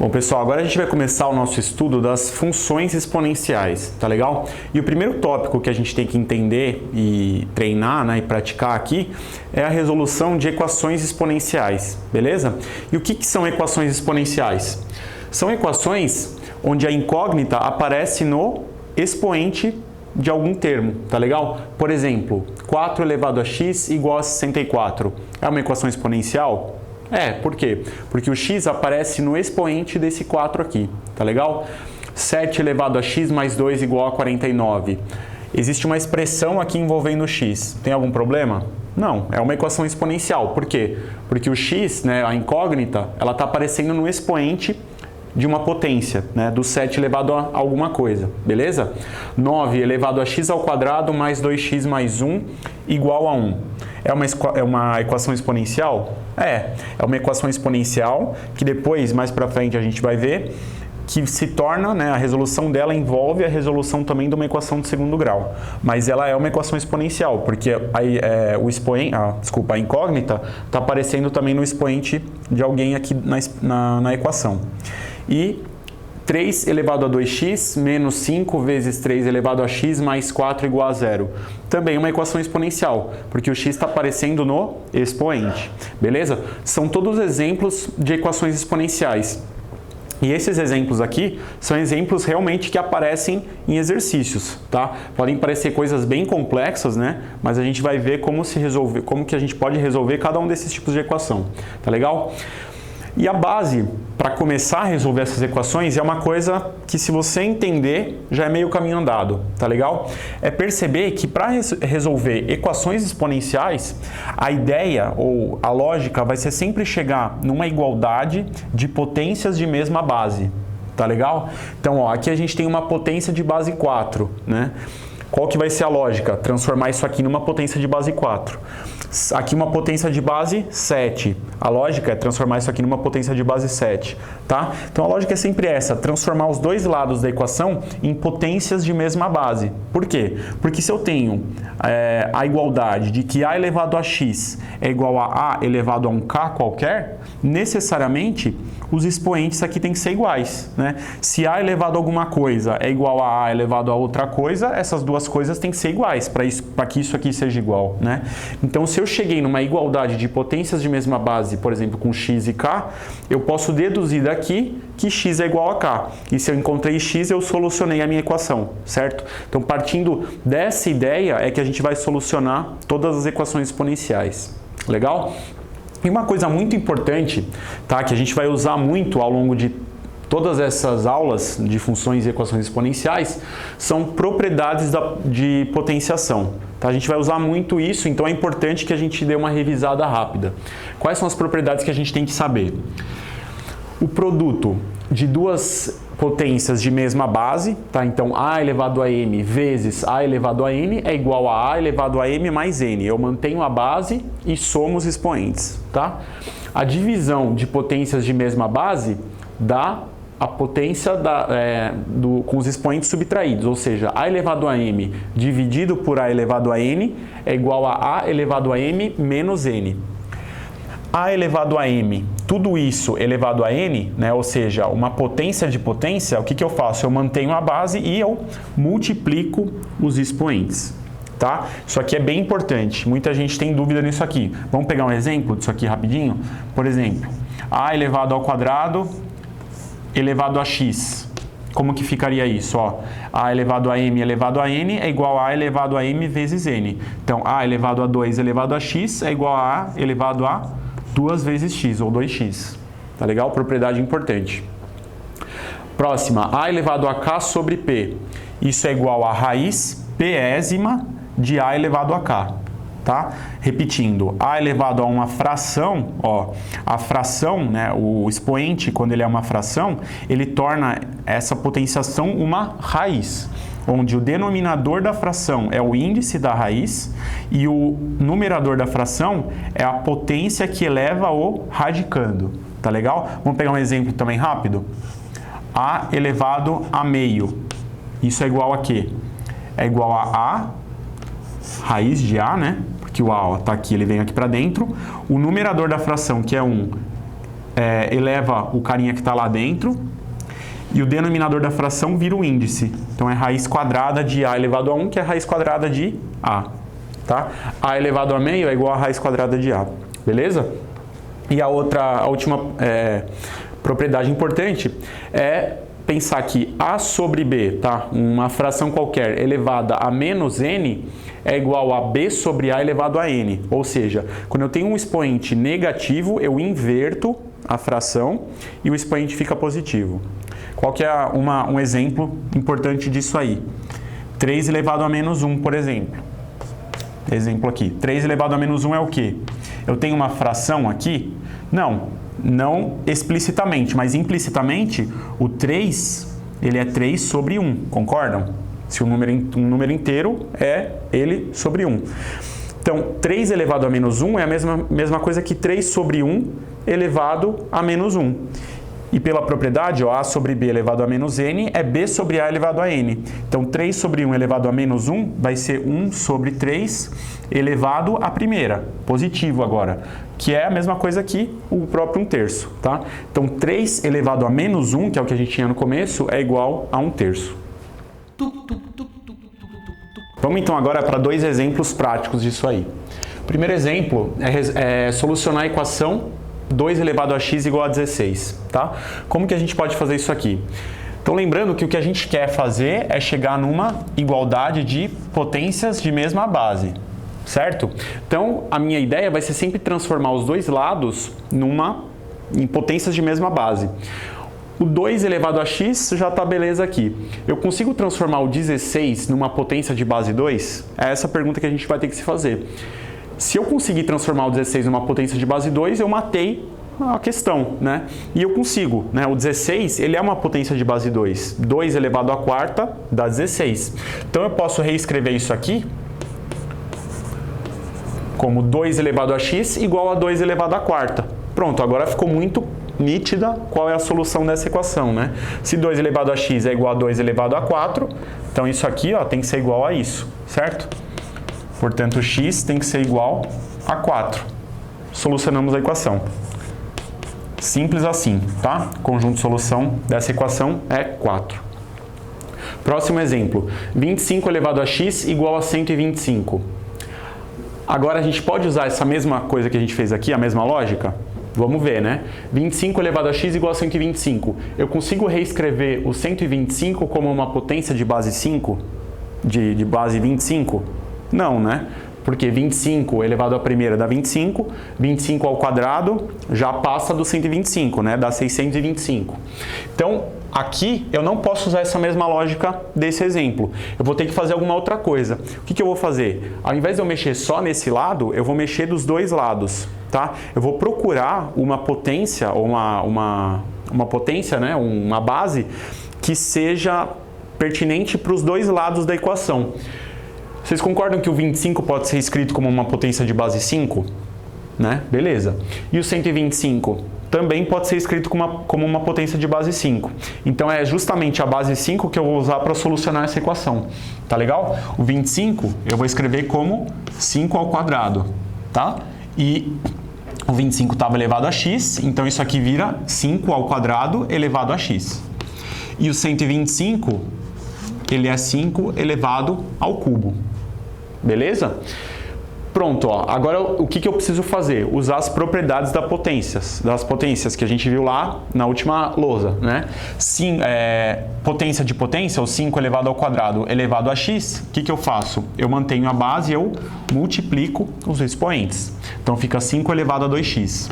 Bom, pessoal, agora a gente vai começar o nosso estudo das funções exponenciais, tá legal? E o primeiro tópico que a gente tem que entender e treinar, né, e praticar aqui é a resolução de equações exponenciais, beleza? E o que são equações exponenciais? São equações onde a incógnita aparece no expoente de algum termo, tá legal? Por exemplo, 4 elevado a x igual a 64. É uma equação exponencial? Por quê? Porque o x aparece no expoente desse 4 aqui, tá legal? 7 elevado a x mais 2 igual a 49. Existe uma expressão aqui envolvendo o x. Tem algum problema? Não, é uma equação exponencial. Por quê? Porque o x, né, a incógnita, ela está aparecendo no expoente de uma potência, né, do 7 elevado a alguma coisa, beleza? 9 elevado a x ao quadrado mais 2x mais 1 igual a 1. É uma equação exponencial? É uma equação exponencial que depois, mais para frente, a gente vai ver que se torna, né, a resolução dela envolve a resolução também de uma equação de segundo grau. Mas ela é uma equação exponencial, porque a incógnita está aparecendo também no expoente de alguém aqui na equação. E 3 elevado a 2x menos 5 vezes 3 elevado a x mais 4 igual a 0. Também uma equação exponencial, porque o x está aparecendo no expoente, beleza? São todos exemplos de equações exponenciais. E esses exemplos aqui são exemplos realmente que aparecem em exercícios, tá? Podem parecer coisas bem complexas, né? Mas a gente vai ver como que a gente pode resolver cada um desses tipos de equação, tá legal? E a base para começar a resolver essas equações é uma coisa que, se você entender, já é meio caminho andado, tá legal? É perceber que para resolver equações exponenciais, a ideia ou a lógica vai ser sempre chegar numa igualdade de potências de mesma base, tá legal? Então, ó, aqui a gente tem uma potência de base 4, né? Qual que vai ser a lógica? Transformar isso aqui numa potência de base 4. Aqui uma potência de base 7. A lógica é transformar isso aqui numa potência de base 7, tá? Então a lógica é sempre essa, transformar os dois lados da equação em potências de mesma base. Por quê? Porque se eu tenho a igualdade de que a elevado a x é igual a elevado a um k qualquer, necessariamente os expoentes aqui têm que ser iguais, né? Se a elevado a alguma coisa é igual a elevado a outra coisa, essas duas coisas têm que ser iguais para que isso aqui seja igual, né? Então, se eu cheguei numa igualdade de potências de mesma base, por exemplo, com x e k, eu posso deduzir daqui que x é igual a k. E se eu encontrei x, eu solucionei a minha equação, certo? Então, partindo dessa ideia é que a gente vai solucionar todas as equações exponenciais. Legal? E uma coisa muito importante, tá, que a gente vai usar muito ao longo de todas essas aulas de funções e equações exponenciais, são propriedades de potenciação. Tá? A gente vai usar muito isso, então é importante que a gente dê uma revisada rápida. Quais são as propriedades que a gente tem que saber? O produto de duas potências de mesma base, tá? Então a elevado a m vezes a elevado a n é igual a elevado a m mais n. Eu mantenho a base e somo os expoentes, tá? A divisão de potências de mesma base dá a potência com os expoentes subtraídos, ou seja, a elevado a m dividido por a elevado a n é igual a elevado a m menos n. A elevado a m, tudo isso elevado a n, né, ou seja, uma potência de potência, o que eu faço? Eu mantenho a base e eu multiplico os expoentes, tá? Isso aqui é bem importante, muita gente tem dúvida nisso aqui. Vamos pegar um exemplo disso aqui rapidinho? Por exemplo, a elevado ao quadrado elevado a x. Como que ficaria isso? Ó, a elevado a m elevado a n é igual a elevado a m vezes n. Então, a elevado a 2 elevado a x é igual a elevado a 2 vezes x, ou 2x. Tá legal? Propriedade importante. Próxima, a elevado a k sobre p. Isso é igual a raiz pésima de a elevado a k. Tá? Repetindo, a elevado a uma fração, ó, a fração, né, o expoente, quando ele é uma fração, ele torna essa potenciação uma raiz, onde o denominador da fração é o índice da raiz e o numerador da fração é a potência que eleva o radicando. Tá legal? Vamos pegar um exemplo também rápido? A elevado a meio. Isso é igual a quê? É igual a raiz de a, né? Que o a está aqui, ele vem aqui para dentro. O numerador da fração, que é 1, eleva o carinha que está lá dentro e o denominador da fração vira o índice. Então é raiz quadrada de a elevado a 1, que é a raiz quadrada de a. Tá? A elevado a meio é igual a raiz quadrada de a. Beleza? E a última propriedade importante é pensar que a sobre b, tá? Uma fração qualquer elevada a menos n é igual a b sobre a elevado a n. Ou seja, quando eu tenho um expoente negativo, eu inverto a fração e o expoente fica positivo. Qual que é um exemplo importante disso aí? 3 elevado a menos 1, por exemplo. Exemplo aqui. 3 elevado a menos 1 é o quê? Eu tenho uma fração aqui? Não explicitamente, mas implicitamente, o 3, ele é 3 sobre 1, concordam? Se um número inteiro é ele sobre 1. Então, 3 elevado a menos 1 é a mesma coisa que 3 sobre 1 elevado a menos 1. E pela propriedade, a sobre b elevado a menos n é b sobre a elevado a n. Então, 3 sobre 1 elevado a menos 1 vai ser 1 sobre 3 elevado à primeira, positivo agora, que é a mesma coisa que o próprio 1/3, tá? Então, 3 elevado a menos 1, que é o que a gente tinha no começo, é igual a 1/3. Vamos então agora para 2 exemplos práticos disso aí. O primeiro exemplo é solucionar a equação 2 elevado a x igual a 16, tá? Como que a gente pode fazer isso aqui? Então, lembrando que o que a gente quer fazer é chegar numa igualdade de potências de mesma base, certo? Então, a minha ideia vai ser sempre transformar os dois lados em potências de mesma base. O 2 elevado a x já está beleza aqui. Eu consigo transformar o 16 numa potência de base 2? É essa a pergunta que a gente vai ter que se fazer. Se eu conseguir transformar o 16 numa potência de base 2, eu matei a questão, né? E eu consigo, né? O 16, ele é uma potência de base 2. 2 elevado à quarta dá 16. Então, eu posso reescrever isso aqui como 2 elevado a x igual a 2 elevado à quarta. Pronto, agora ficou muito nítida qual é a solução dessa equação, né? Se 2 elevado a x é igual a 2 elevado a 4, então isso aqui, ó, tem que ser igual a isso, certo? Portanto, x tem que ser igual a 4. Solucionamos a equação. Simples assim, tá? Conjunto de solução dessa equação é 4. Próximo exemplo. 25 elevado a x igual a 125. Agora a gente pode usar essa mesma coisa que a gente fez aqui, a mesma lógica? Vamos ver, né? 25 elevado a x igual a 125. Eu consigo reescrever o 125 como uma potência de base 5? De base 25? Não, né? Porque 25 elevado à primeira dá 25, 25 ao quadrado já passa do 125, né? Dá 625. Então, aqui eu não posso usar essa mesma lógica desse exemplo. Eu vou ter que fazer alguma outra coisa. O que eu vou fazer? Ao invés de eu mexer só nesse lado, eu vou mexer dos dois lados, tá? Eu vou procurar uma potência, ou uma potência, né? Uma base que seja pertinente para os dois lados da equação. Vocês concordam que o 25 pode ser escrito como uma potência de base 5? Né? Beleza. E o 125 também pode ser escrito como uma potência de base 5. Então, é justamente a base 5 que eu vou usar para solucionar essa equação. Tá legal? O 25 eu vou escrever como 5 ao quadrado, tá? E o 25 estava elevado a x, então isso aqui vira 5 ao quadrado elevado a x. E o 125, ele é 5 elevado ao cubo. Beleza? Pronto, ó. Agora o que eu preciso fazer? Usar as propriedades das potências que a gente viu lá na última lousa, né? Potência de potência, o 5 elevado ao quadrado elevado a x, o que eu faço? Eu mantenho a base e eu multiplico os expoentes. Então fica 5 elevado a 2x.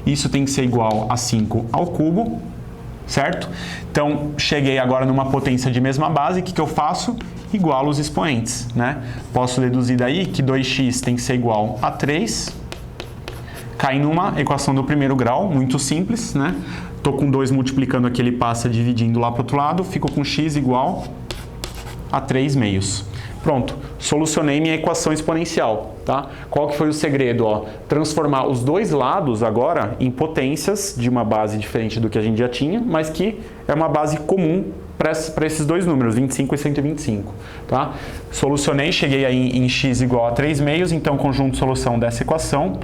Isso tem que ser igual a 5 ao cubo, certo? Então, cheguei agora numa potência de mesma base, o que eu faço? Igualo os expoentes, né? Posso deduzir daí que 2x tem que ser igual a 3. Cai numa equação do primeiro grau, muito simples, né? Tô com 2 multiplicando aqui, ele passa dividindo lá para o outro lado, fico com x igual a 3 meios. Pronto, solucionei minha equação exponencial, tá? Qual que foi o segredo? Ó? Transformar os dois lados agora em potências de uma base diferente do que a gente já tinha, mas que é uma base comum para esses dois números, 25 e 125, tá? Solucionei, cheguei aí em x igual a 3 meios, então conjunto de solução dessa equação,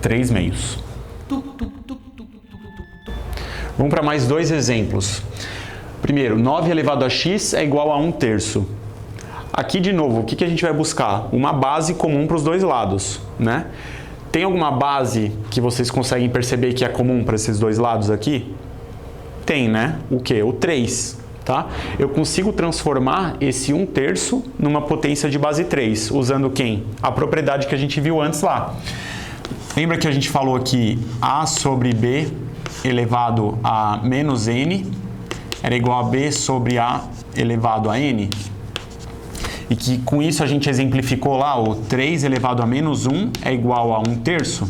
3 meios. Vamos para mais dois exemplos. Primeiro, 9 elevado a x é igual a 1/3. Aqui, de novo, o que a gente vai buscar? Uma base comum para os dois lados, né? Tem alguma base que vocês conseguem perceber que é comum para esses dois lados aqui? Tem, né? O quê? O 3, tá? Eu consigo transformar esse 1/3 numa potência de base 3, usando quem? A propriedade que a gente viu antes lá. Lembra que a gente falou aqui a sobre b elevado a menos n era igual a b sobre a elevado a n? E que com isso a gente exemplificou lá, o 3 elevado a menos 1 é igual a 1/3?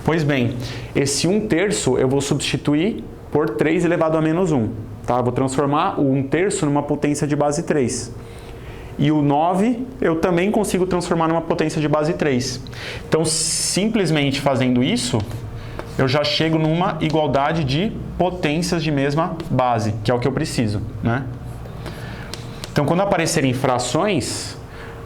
Pois bem, esse 1/3 eu vou substituir por 3 elevado a menos 1. Tá? Vou transformar o 1/3 numa potência de base 3. E o 9 eu também consigo transformar numa potência de base 3. Então, simplesmente fazendo isso, eu já chego numa igualdade de potências de mesma base, que é o que eu preciso, né? Então, quando aparecerem frações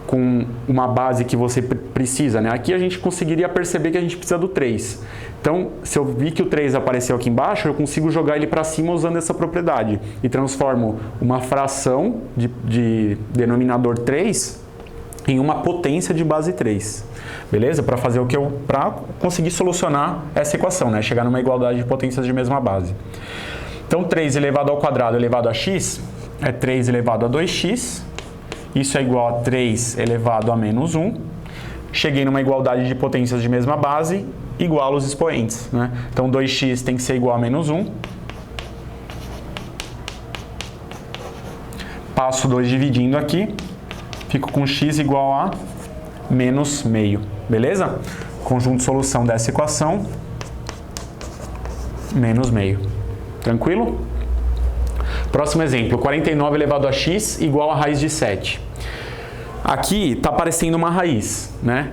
com uma base que você precisa, né? Aqui a gente conseguiria perceber que a gente precisa do 3. Então, se eu vi que o 3 apareceu aqui embaixo, eu consigo jogar ele para cima usando essa propriedade. E transformo uma fração de denominador 3 em uma potência de base 3. Beleza? Para fazer o que para conseguir solucionar essa equação, né? Chegar numa igualdade de potências de mesma base. Então, 3 elevado ao quadrado elevado a x é 3 elevado a 2x. Isso é igual a 3 elevado a menos 1. Cheguei numa igualdade de potências de mesma base, igual os expoentes, né? Então, 2x tem que ser igual a menos 1. Passo 2 dividindo aqui. Fico com x igual a menos meio. Beleza? Conjunto de solução dessa equação, menos meio. Tranquilo? Próximo exemplo, 49 elevado a x igual a raiz de 7. Aqui está aparecendo uma raiz, né?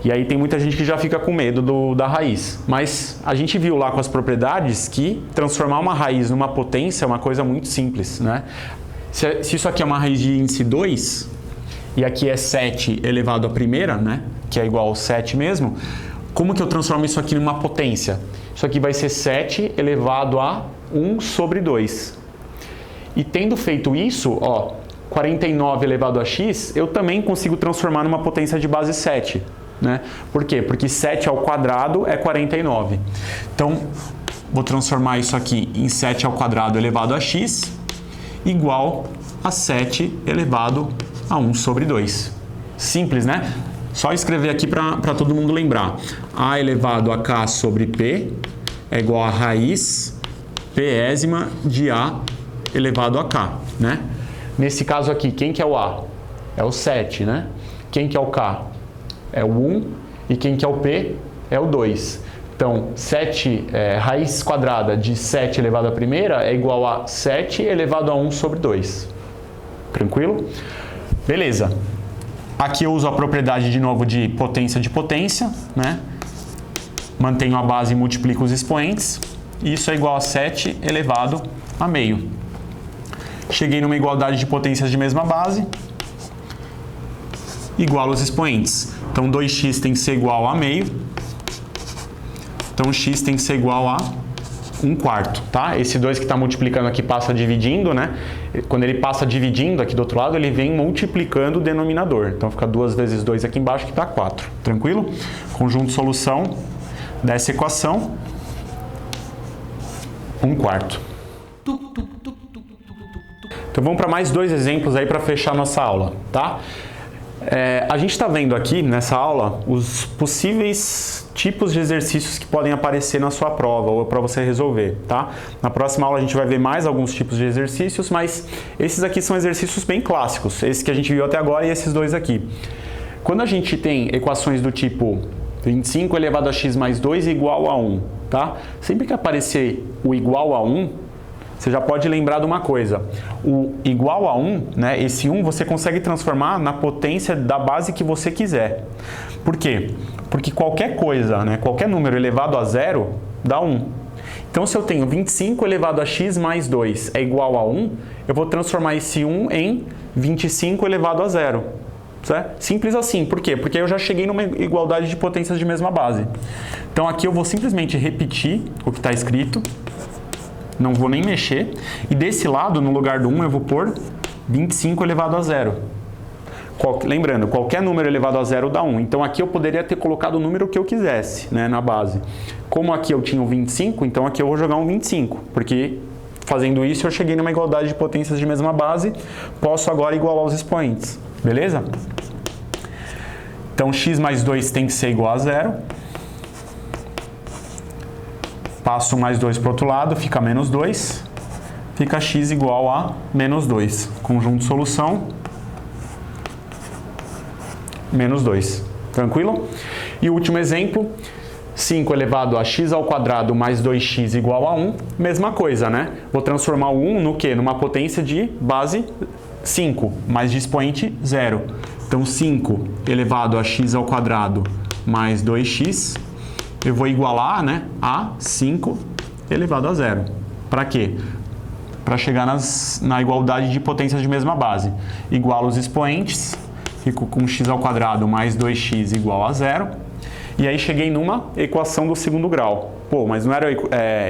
E aí tem muita gente que já fica com medo da raiz. Mas a gente viu lá com as propriedades que transformar uma raiz numa potência é uma coisa muito simples, né? Se isso aqui é uma raiz de índice 2, e aqui é 7 elevado à primeira, né? Que é igual a 7 mesmo, como que eu transformo isso aqui numa potência? Isso aqui vai ser 7 elevado a 1 sobre 2. E tendo feito isso, ó, 49 elevado a x, eu também consigo transformar numa potência de base 7. Né? Por quê? Porque 7 ao quadrado é 49. Então, vou transformar isso aqui em 7 ao quadrado elevado a x igual a 7 elevado a 1 sobre 2. Simples, né? Só escrever aqui para todo mundo lembrar. A elevado a k sobre p é igual a raiz pésima de a elevado a k, né? Nesse caso aqui, quem que é o a? É o 7, né? Quem que é o k? É o 1. E quem que é o p? É o 2. Então, raiz quadrada de 7 elevado à primeira é igual a 7 elevado a 1 sobre 2. Tranquilo? Beleza. Aqui eu uso a propriedade de novo de potência, né? Mantenho a base e multiplico os expoentes. E isso é igual a 7 elevado a meio. Cheguei numa igualdade de potências de mesma base, igual aos expoentes. Então, 2x tem que ser igual a meio. Então, x tem que ser igual a 1/4, tá? Esse 2 que está multiplicando aqui passa dividindo, né? Quando ele passa dividindo aqui do outro lado, ele vem multiplicando o denominador. Então, fica 2 vezes 2 aqui embaixo, que dá 4. Tranquilo? Conjunto de solução dessa equação, 1/4. Então vamos para mais dois exemplos aí para fechar nossa aula, tá? A gente está vendo aqui nessa aula os possíveis tipos de exercícios que podem aparecer na sua prova ou para você resolver, tá? Na próxima aula a gente vai ver mais alguns tipos de exercícios, mas esses aqui são exercícios bem clássicos, esse que a gente viu até agora e esses dois aqui. Quando a gente tem equações do tipo 25 elevado a x mais 2 igual a 1, tá? Sempre que aparecer o igual a 1, você já pode lembrar de uma coisa. O igual a 1, né, esse 1 você consegue transformar na potência da base que você quiser. Por quê? Porque qualquer coisa, né, qualquer número elevado a 0 dá 1. Então, se eu tenho 25 elevado a x mais 2 é igual a 1, eu vou transformar esse 1 em 25 elevado a 0. certo? Simples assim. Por quê? Porque eu já cheguei numa igualdade de potências de mesma base. Então aqui eu vou simplesmente repetir o que está escrito, não vou nem mexer, e desse lado, no lugar do 1, eu vou pôr 25 elevado a 0. Lembrando, qualquer número elevado a 0 dá 1. Então aqui eu poderia ter colocado o número que eu quisesse, né, na base. Como aqui eu tinha um 25, então aqui eu vou jogar um 25, porque fazendo isso eu cheguei numa igualdade de potências de mesma base, posso agora igualar os expoentes, beleza? Então x mais 2 tem que ser igual a 0. Passo mais 2 para o outro lado, fica menos 2. Fica x igual a menos 2. Conjunto de solução, menos 2. Tranquilo? E o último exemplo, 5 elevado a x ao quadrado mais 2x igual a 1. Mesma coisa, né? Vou transformar o 1 no quê? Numa potência de base 5, mais de expoente 0. Então 5 elevado a x ao quadrado mais 2x, eu vou igualar, né, a 5 elevado a 0. Para quê? Para chegar na igualdade de potências de mesma base. Igualo os expoentes, fico com x ao quadrado mais 2x igual a 0. E aí cheguei numa equação do segundo grau. Pô, mas não era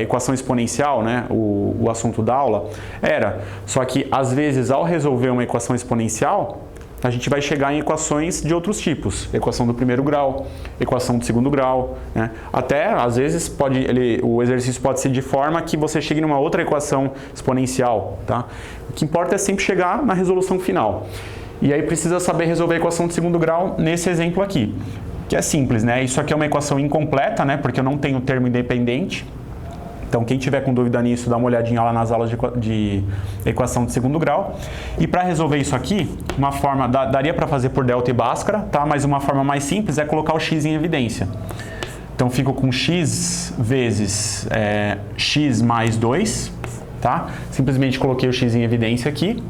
equação exponencial, né, o assunto da aula? Era. Só que, às vezes, ao resolver uma equação exponencial, a gente vai chegar em equações de outros tipos. Equação do primeiro grau, equação do segundo grau, né? Até, às vezes, o exercício pode ser de forma que você chegue numa outra equação exponencial, tá? O que importa é sempre chegar na resolução final. E aí precisa saber resolver a equação do segundo grau nesse exemplo aqui, que é simples, né? Isso aqui é uma equação incompleta, né? Porque eu não tenho termo independente. Então, quem tiver com dúvida nisso, dá uma olhadinha lá nas aulas de equação de segundo grau. E para resolver isso aqui, uma forma, daria para fazer por delta e bhaskara, tá? Mas uma forma mais simples é colocar o x em evidência. Então, fico com x vezes x mais 2, tá? Simplesmente coloquei o x em evidência aqui,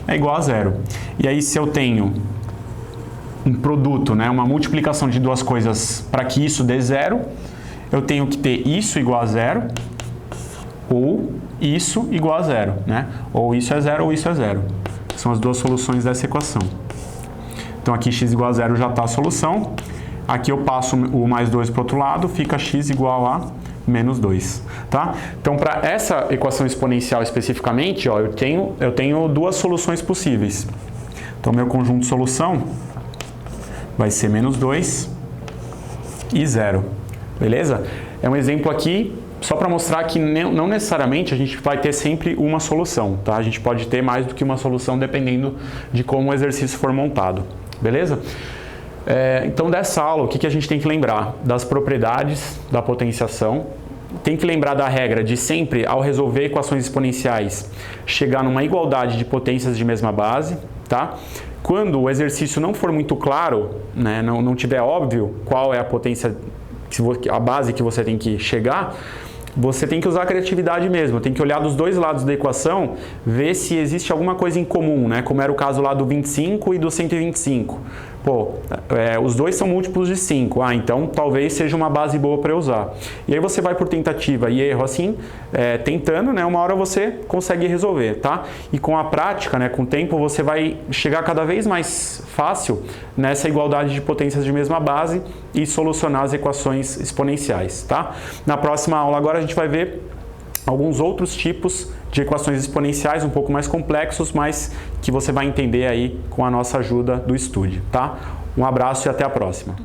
é igual a 0. E aí, se eu tenho um produto, né, uma multiplicação de duas coisas para que isso dê 0, eu tenho que ter isso igual a 0 ou isso igual a 0, né? Ou isso é 0 ou isso é 0. São as duas soluções dessa equação. Então aqui x igual a 0 já está a solução. Aqui eu passo o mais 2 para o outro lado, fica x igual a menos 2, tá? Então para essa equação exponencial especificamente, ó, eu tenho duas soluções possíveis. Então meu conjunto de solução vai ser menos 2 e 0. Beleza? É um exemplo aqui só para mostrar que não necessariamente a gente vai ter sempre uma solução, tá? A gente pode ter mais do que uma solução dependendo de como o exercício for montado. Beleza? Então, dessa aula, o que a gente tem que lembrar? Das propriedades da potenciação. Tem que lembrar da regra de sempre, ao resolver equações exponenciais, chegar numa igualdade de potências de mesma base, tá? Quando o exercício não for muito claro, né, não tiver óbvio qual é a potência, a base que você tem que chegar, você tem que usar a criatividade mesmo, tem que olhar dos dois lados da equação, ver se existe alguma coisa em comum, né? Como era o caso lá do 25 e do 125. Pô, os dois são múltiplos de 5, então talvez seja uma base boa para eu usar. E aí você vai por tentativa e erro assim, tentando, né? Uma hora você consegue resolver, tá? E com a prática, né? Com o tempo, você vai chegar cada vez mais fácil nessa igualdade de potências de mesma base e solucionar as equações exponenciais, tá? Na próxima aula agora a gente vai ver alguns outros tipos de equações exponenciais um pouco mais complexos, mas que você vai entender aí com a nossa ajuda do Estude, tá? Um abraço e até a próxima.